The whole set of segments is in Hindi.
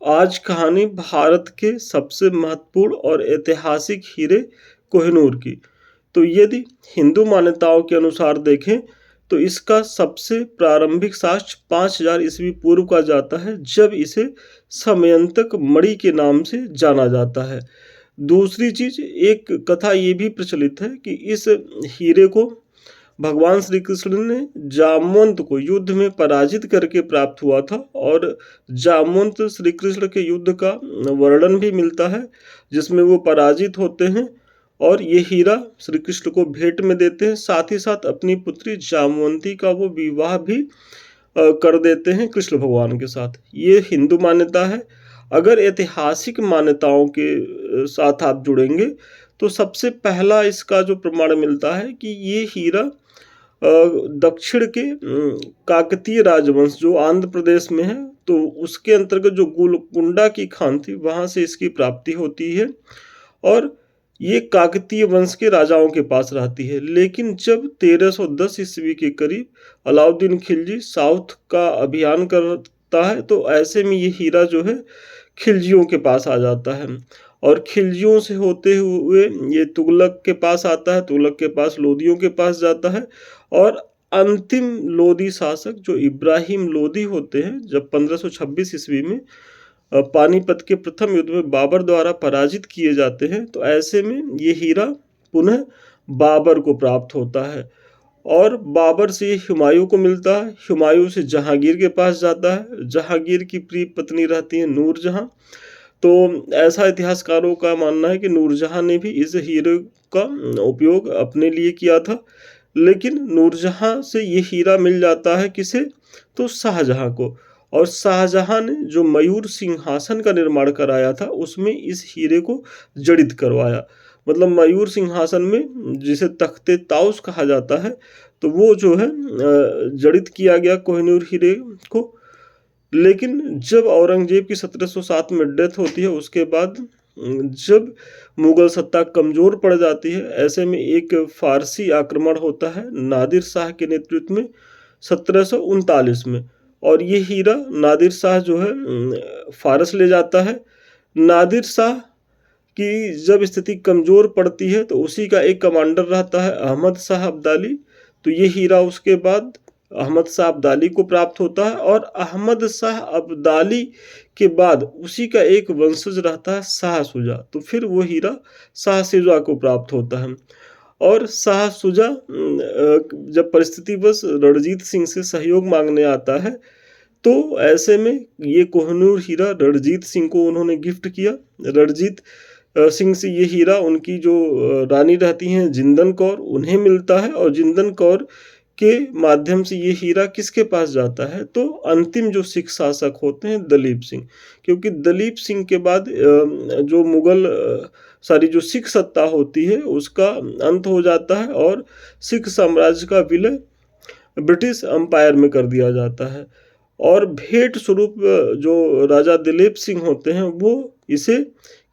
आज कहानी भारत के सबसे महत्वपूर्ण और ऐतिहासिक हीरे कोहिनूर की। तो यदि हिंदू मान्यताओं के अनुसार देखें तो इसका सबसे प्रारंभिक साक्ष्य 5000 ईस्वी पूर्व का जाता है, जब इसे समयंतक मणि के नाम से जाना जाता है। दूसरी चीज, एक कथा ये भी प्रचलित है कि इस हीरे को भगवान श्री कृष्ण ने जामवंत को युद्ध में पराजित करके प्राप्त हुआ था, और जामवंत श्री कृष्ण के युद्ध का वर्णन भी मिलता है जिसमें वो पराजित होते हैं और ये हीरा श्री कृष्ण को भेंट में देते हैं। साथ ही साथ अपनी पुत्री जामवंती का वो विवाह भी कर देते हैं कृष्ण भगवान के साथ। ये हिंदू मान्यता है। अगर ऐतिहासिक मान्यताओं के साथ आप जुड़ेंगे तो सबसे पहला इसका जो प्रमाण मिलता है कि ये हीरा दक्षिण के काकतीय राजवंश जो आंध्र प्रदेश में है, तो उसके अंतर्गत जो गोलकुंडा की खान थी वहां से इसकी प्राप्ति होती है, और ये काकतीय वंश के राजाओं के पास रहती है। लेकिन जब 1310 ईस्वी के करीब अलाउद्दीन खिलजी साउथ का अभियान करता है, तो ऐसे में ये हीरा जो है खिलजियों के पास आ जाता है, और खिलजियों से होते हुए ये तुगलक के पास आता है, तुगलक के पास लोदियों के पास जाता है, और अंतिम लोदी शासक जो इब्राहिम लोदी होते हैं, जब 1526 ईस्वी में पानीपत के प्रथम युद्ध में बाबर द्वारा पराजित किए जाते हैं, तो ऐसे में ये हीरा पुनः बाबर को प्राप्त होता है, और बाबर से ये हुमायूं को मिलता है। हुमायूं से जहांगीर के पास जाता है। जहांगीर की प्रिय पत्नी रहती है नूरजहां। तो ऐसा इतिहासकारों का मानना है कि नूरजहां ने भी इस हीरे का उपयोग अपने लिए किया था। लेकिन नूरजहां से ये हीरा मिल जाता है किसे? तो शाहजहां को। और शाहजहां ने जो मयूर सिंहासन का निर्माण कराया था उसमें इस हीरे को जड़ित करवाया। मतलब मयूर सिंहासन में जिसे तख्ते ताउस कहा जाता है, तो वो जो है जड़ित किया गया कोहिनूर हीरे को। लेकिन जब औरंगजेब की 1707 में डेथ होती है, उसके बाद जब मुगल सत्ता कमजोर पड़ जाती है, ऐसे में एक फारसी आक्रमण होता है नादिर शाह के नेतृत्व में 1739 में, और ये हीरा नादिर शाह जो है फारस ले जाता है। नादिर शाह की जब स्थिति कमजोर पड़ती है तो उसी का एक कमांडर रहता है अहमद शाह अब्दाली। तो ये हीरा उसके बाद अहमद शाह अब्दाली को प्राप्त होता है, और अहमद शाह अब्दाली के बाद उसी का एक वंशज रहता है शाह शुजा। तो फिर वो हीरा शाह शुजा को प्राप्त होता है, और शाह शुजा जब परिस्थितिवश रणजीत सिंह से सहयोग मांगने आता है, तो ऐसे में ये कोहिनूर हीरा रणजीत सिंह को उन्होंने गिफ्ट किया। रणजीत सिंह से ये हीरा उनकी जो रानी रहती हैं जिंदन कौर, उन्हें मिलता है, और जिंदन कौर के माध्यम से ये हीरा किसके पास जाता है? तो अंतिम जो सिख शासक होते हैं दलीप सिंह, क्योंकि दलीप सिंह के बाद जो मुगल सारी जो सिख सत्ता होती है उसका अंत हो जाता है, और सिख साम्राज्य का विलय ब्रिटिश अंपायर में कर दिया जाता है। और भेंट स्वरूप जो राजा दिलीप सिंह होते हैं वो इसे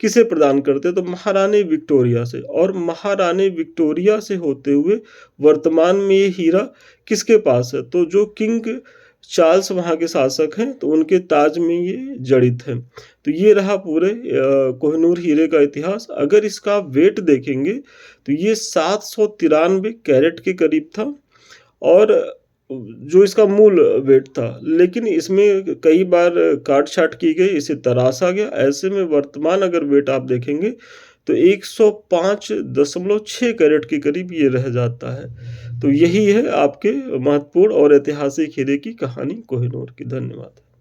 किसे प्रदान करते हैं? तो महारानी विक्टोरिया से। और महारानी विक्टोरिया से होते हुए वर्तमान में ये हीरा किसके पास है? तो जो किंग चार्ल्स वहाँ के शासक हैं, तो उनके ताज में ये जड़ित है। तो ये रहा पूरे कोहिनूर हीरे का इतिहास। अगर इसका वेट देखेंगे तो ये 793 कैरेट के करीब था, और जो इसका मूल वेट था, लेकिन इसमें कई बार काट छाट की गई, इसे तराशा गया। ऐसे में वर्तमान अगर वेट आप देखेंगे तो 105.6 कैरेट के करीब ये रह जाता है। तो यही है आपके महत्वपूर्ण और ऐतिहासिक हीरे की कहानी कोहिनूर की। धन्यवाद।